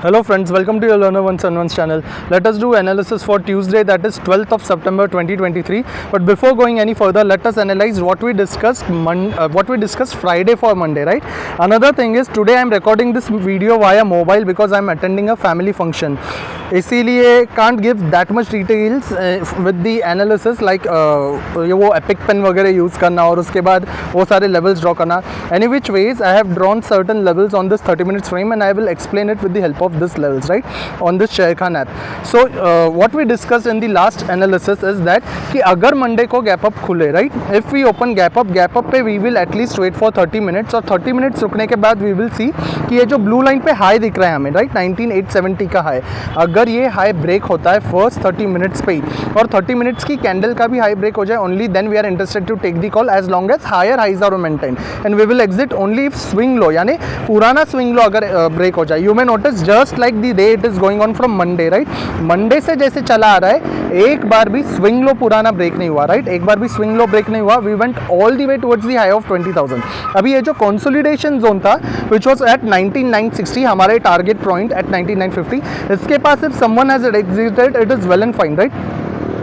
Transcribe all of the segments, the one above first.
Hello friends, welcome to your Learner 171 channel. Let us do analysis for Tuesday, that is 12th of September 2023. But before going any further, let us analyze what we discussed Friday for Monday, right? Another thing is today I am recording this video via mobile because I am attending a family function. इसीलिए can't give that much details with the analysis like ये वो epic pen वगैरह use करना और उसके बाद वो सारे levels draw करना. Any which ways I have drawn certain levels on this 30 minutes frame and I will explain it with the help of this levels, right, on this Sher Khan app. So what we discussed in the last analysis is that कि अगर Monday को gap up खुले, right, if we open gap up पे we will at least wait for 30 minutes और 30 minutes रुकने के बाद we will see कि ये जो blue line पे high दिख रहा है हमें, right, 19870 का high, अगर ये high break होता है first 30 minutes पे ही और 30 minutes की candle का भी high break हो जाए, only then we are interested to take the call as long as higher highs are maintained and we will exit only if swing low यानी पुराना swing low अगर break हो जाए. You may notice just like the day it is going on from Monday, right, Monday से जैसे चला आ रहा है एक बार भी swing low पुराना break नहीं हुआ, right, एक बार भी swing low break नहीं हुआ. We went all the way towards the high of 20,000. अभी ये जो consolidation zone था which was at 19,960 हमारे target point at 19,950, इसके पास if someone has exited it is well and fine, right,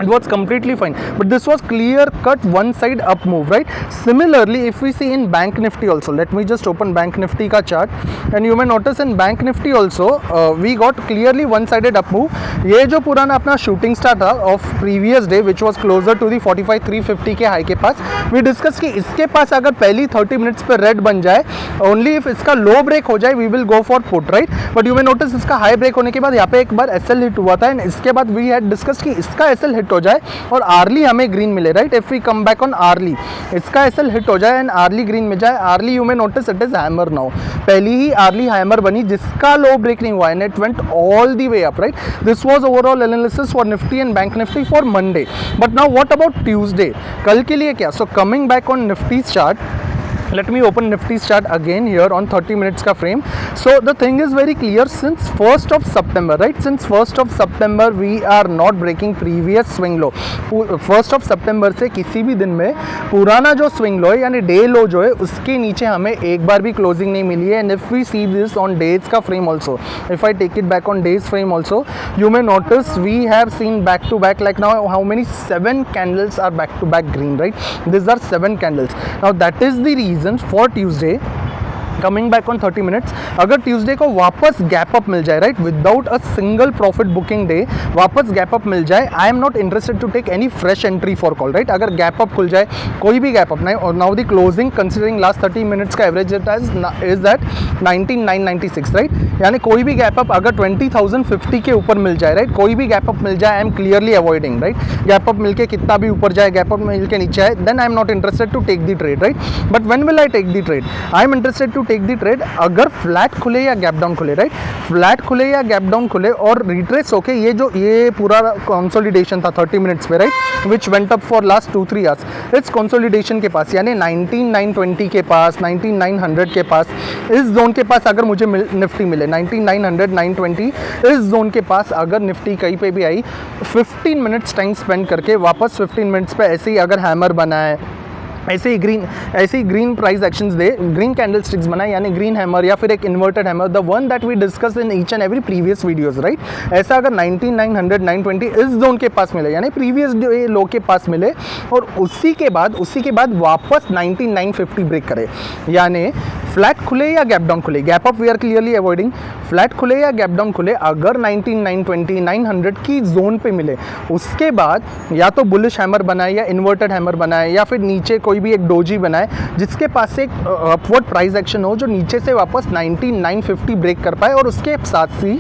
it was completely fine, but this was clear cut one side up move, right. Similarly if we see in Bank Nifty also, let me just open Bank Nifty का chart and you may notice in Bank Nifty also we got clearly one sided up move. ये जो पुराना अपना shooting star था of previous day which was closer to the 45,350 के high के पास, we discuss कि इसके पास अगर पहली 30 minutes पे red बन जाए, only if इसका low break हो जाए we will go for put, right, but you may notice इसका high break होने के बाद यहाँ पे एक बार SL hit हुआ था and इसके बाद we had discussed कि इसका SL hit हो जाए और आर्ली हमें ग्रीन मिले, right. If we come back on early, इसका एसएल हिट हो जाए एंड आर्ली ग्रीन मिल जाए, early you may notice it is hammer now, पहली ही आर्ली हैमर बनी जिसका लो ब्रेक नहीं हुआ and it went all the way up, right. This was overall analysis for Nifty and bank Nifty for Monday. But now what about Tuesday, कल के लिए क्या. So coming back on Nifty chart, let me open Nifty's chart again here on 30 minutes का frame. So the thing is very clear, since 1st of September, right, since 1st of September we are not breaking previous swing low. 1st of September से किसी भी दिन में पुराना जो swing low है यानी day low जो है उसके नीचे हमें एक बार भी closing नहीं मिली है. And if we see this on days का frame also, if I take it back on days frame also, you may notice we have seen back to back, like now how many 7 candles are back to back green, right. These are 7 candles. Now that is the reason for Tuesday. Coming back on 30 minutes, अगर Tuesday को वापस gap up मिल जाए, right, without a single profit booking day वापस gap up मिल जाए, I am not interested to take any fresh entry for call, right. अगर gap up खुल जाए कोई भी गैप अप नहीं और now the closing considering last 30 minutes का एवरेज इज दैट 19,996, राइट, यानी कोई भी गैप अप अगर 20,050 के ऊपर मिल जाए, राइट, कोई भी गैप अप मिल जाए, I M clearly avoiding, right. Gap up मिलके कितना भी ऊपर जाए, गैप अप मिल के नीचे आए, then I am not interested to take the trade, right. But when will I take the trade, I am interested to take the trade अगर flat खुले या गैप डाउन खुले, राइट, फ्लैट खुले या gap down खुले और retrace होके ये पूरा कंसोलिडेशन था 30 मिनट्स पे, right, which went up for last 2-3 hours, इस कंसोलिडेशन के पास यानी 19,920 के पास, 19,900 के पास, इस जोन के पास अगर मुझे निफ्टी मिले 19,900 920, इस जोन के पास अगर निफ्टी कहीं पे भी आई 15 मिनट्स टाइम स्पेंड करके वापस 15 मिनट्स पे ऐसे ही अगर हैमर बनाए, ऐसे ही ग्रीन प्राइस एक्शंस दे, ग्रीन कैंडल स्टिक्स बनाए यानी ग्रीन हैमर या फिर एक inverted hammer, the one that we discuss in each and every previous videos, right. ऐसा अगर 19,900 920 इस जोन के पास मिले यानी प्रीवियस डे लो के पास मिले और उसी के बाद वापस 19,950 ब्रेक करे, यानी फ्लैट खुले या गैप डाउन खुले, gap up we are clearly avoiding, flat खुले या गैप डाउन खुले अगर 19,920 900 की जोन पे मिले, उसके बाद या तो बुलिश हैमर बनाए या इन्वर्टेड हैमर बनाए या फिर नीचे कोई भी एक डोजी बनाए जिसके पास एक अपवर्ड प्राइस एक्शन हो जो नीचे से वापस 19,950 ब्रेक कर पाए और उसके साथ ही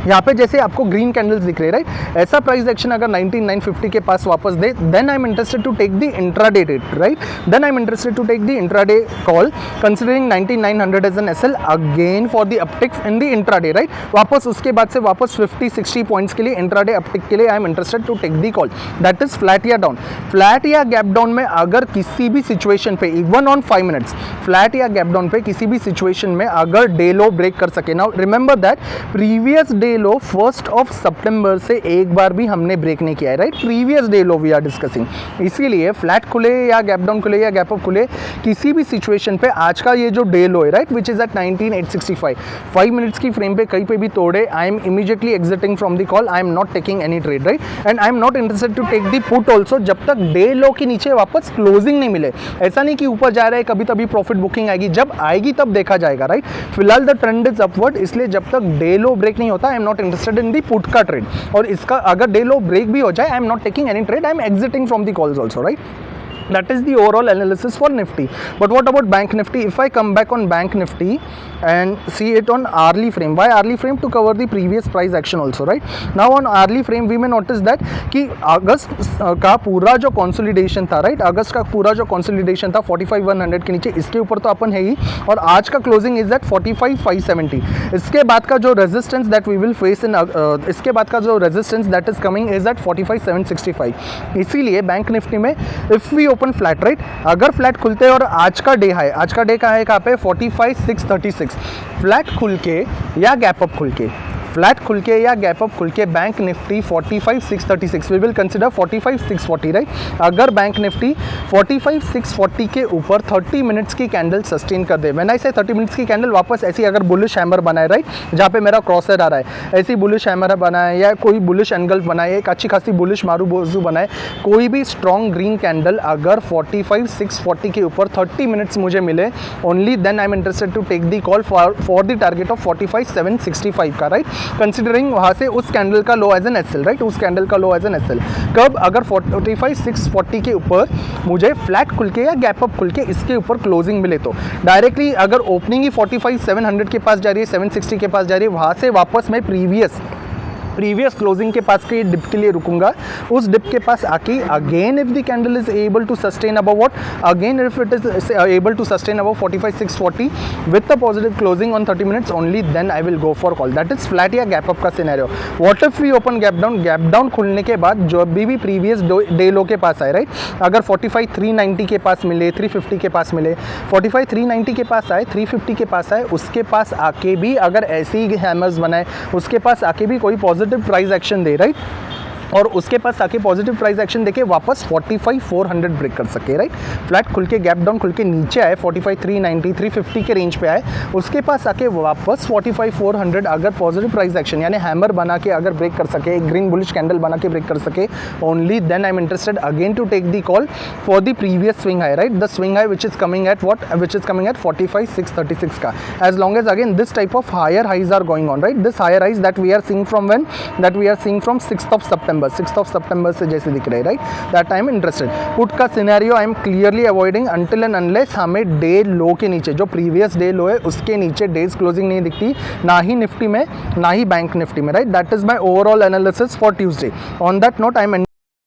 यहाँ पे जैसे आपको ग्रीन कैंडल्स दिख रहे, राइट, ऐसा प्राइस एक्शन अगर 19,950 के पास वापस दे, then I am interested to take the intraday trade, right, then I am interested to take the intraday call considering 19,900 as an SL again for the uptick in the intraday, right. वापस उसके बाद से वापस 50-60 points के लिए intraday uptick के लिए I am interested to take the call, that is flat या डाउन. फ्लैट या गैप डाउन में अगर किसी भी सिचुएशन पे इवन ऑन 5 मिनट्स फ्लैट या गैप डाउन पे किसी भी सिचुएशन में अगर डे लो ब्रेक कर सके, now remember that previous day low 1 सितंबर से एक बार भी हमने ब्रेक नहीं किया है, right. Previous day low we are discussing, इसीलिए फ्लैट खुले या गैप डाउन खुले या गैप अप खुले किसी भी सिचुएशन पे आज का ये जो डे लो है, right, which is at 19865, 5 minutes की फ्रेम पे कहीं पे भी तोड़े, I am immediately exiting from the call, I am not taking any trade, right, and I am not interested to take the put also जब तक day लो के नीचे वापस क्लोजिंग नहीं मिले। ऐसा नहीं कि ऊपर जा रहा है, कभी तभी प्रॉफिट बुकिंग आएगी, जब आएगी तब देखा जाएगा, राइट। फिलहाल द ट्रेंड इज अपवर्ड, इसलिए जब तक डे लो ब्रेक नहीं होता आई am not interested in the put का ट्रेड, और इसका अगर डे लो ब्रेक भी हो जाए I am not taking any trade, I M exiting from the calls also, right? That is the overall analysis for Nifty. But what about Bank Nifty? If I come back on Bank Nifty and see it on hourly frame, why hourly frame? To cover the previous price action also, right? Now on hourly frame we may notice that कि अगस्त का पूरा जो consolidation था, right? अगस्त का पूरा जो consolidation था 45,100 के नीचे, इसके ऊपर तो अपन है ही, और आज का closing is at 45,570. इसके बाद का जो resistance that we will face in इसके बाद का जो resistance that is coming is at 45,765. इसीलिए बैंक निफ्टी में if we open flat, right, अगर फ्लैट खुलते हैं और आज का डे हाई, आज का डे का है कहाँ पे 45,636, फ्लैट खुल के या गैप अप खुल के, फ्लैट खुल के या गैप अप खुल के bank nifty 45,636, we will consider 45,640, right. अगर बैंक निफ्टी 45,640 के ऊपर 30 मिनट्स की कैंडल सस्टेन कर दे, व्हेन आई से 30 मिनट्स की कैंडल वापस ऐसी अगर बुलिश हैमर बनाए, राइट, जहाँ पे मेरा क्रॉसर आ रहा है, ऐसी बुलिश हैमर बनाए या कोई बुलिश एंगल बनाए, एक अच्छी खासी बुलिश मारू बोजू बनाए, कोई भी स्ट्रॉन्ग ग्रीन कैंडल अगर 45,640 के ऊपर 30 मिनट्स मुझे मिले, only then I am interested to take the call for the target of 45,765 का, राइट, कंसिडरिंग वहाँ से उस कैंडल का low as an SL, right, उस कैंडल का लो एज एन एसएल। कब? अगर 45,640 के ऊपर मुझे फ्लैट खुल के या गैप अप खुल के इसके ऊपर क्लोजिंग मिले, तो डायरेक्टली अगर ओपनिंग ही 45,700 के पास जा रही है, 760 के पास जा रही है, वहाँ से वापस मैं प्रीवियस क्लोजिंग के पास के डिप के लिए रुकूंगा, उस डिप के पास आके again if the candle is able to sustain above what, again if it is able to sustain above 45,640 with a positive closing on 30 minutes, only then I will go for call, that is flat या gap up का scenario. What if we open gap down खुलने के बाद जो भी previous day लो के पास आए, right, अगर 45,390 के पास मिले, 350 के पास मिले, 45,390 के पास आए, 350 के पास आए, उसके पास आके भी अगर ऐसे ही हैमर्स बनाए, उसके पास आके भी कोई पॉजिटिव प्राइस एक्शन दे, राइट, और उसके पास आके पॉजिटिव प्राइस एक्शन देके वापस 45,400 ब्रेक कर सके, राइट, फ्लैट खुल के गैप डाउन खुल के नीचे आए 45,390 350 के रेंज पे आए, उसके पास आके वापस 45,400 अगर पॉजिटिव प्राइस एक्शन यानी हैमर बना के अगर ब्रेक कर सके, एक ग्रीन बुलिश कैंडल बना के ब्रेक कर सके, only then I am interested again to take the call for the previous swing high, right, the swing high which is coming at 45,636 का, as long as again this type of higher highs are going on, right, this higher highs that we are seeing from when, that we are seeing from 6th of September से जैसे दिख रहे, right, that I am interested. Put का scenario I am clearly avoiding until and unless हमें day लो के नीचे, जो previous day low है उसके नीचे डेज क्लोजिंग नहीं दिखती, ना ही निफ्टी में ना ही बैंक निफ्टी में, right, that is my overall analysis for Tuesday. On that note I am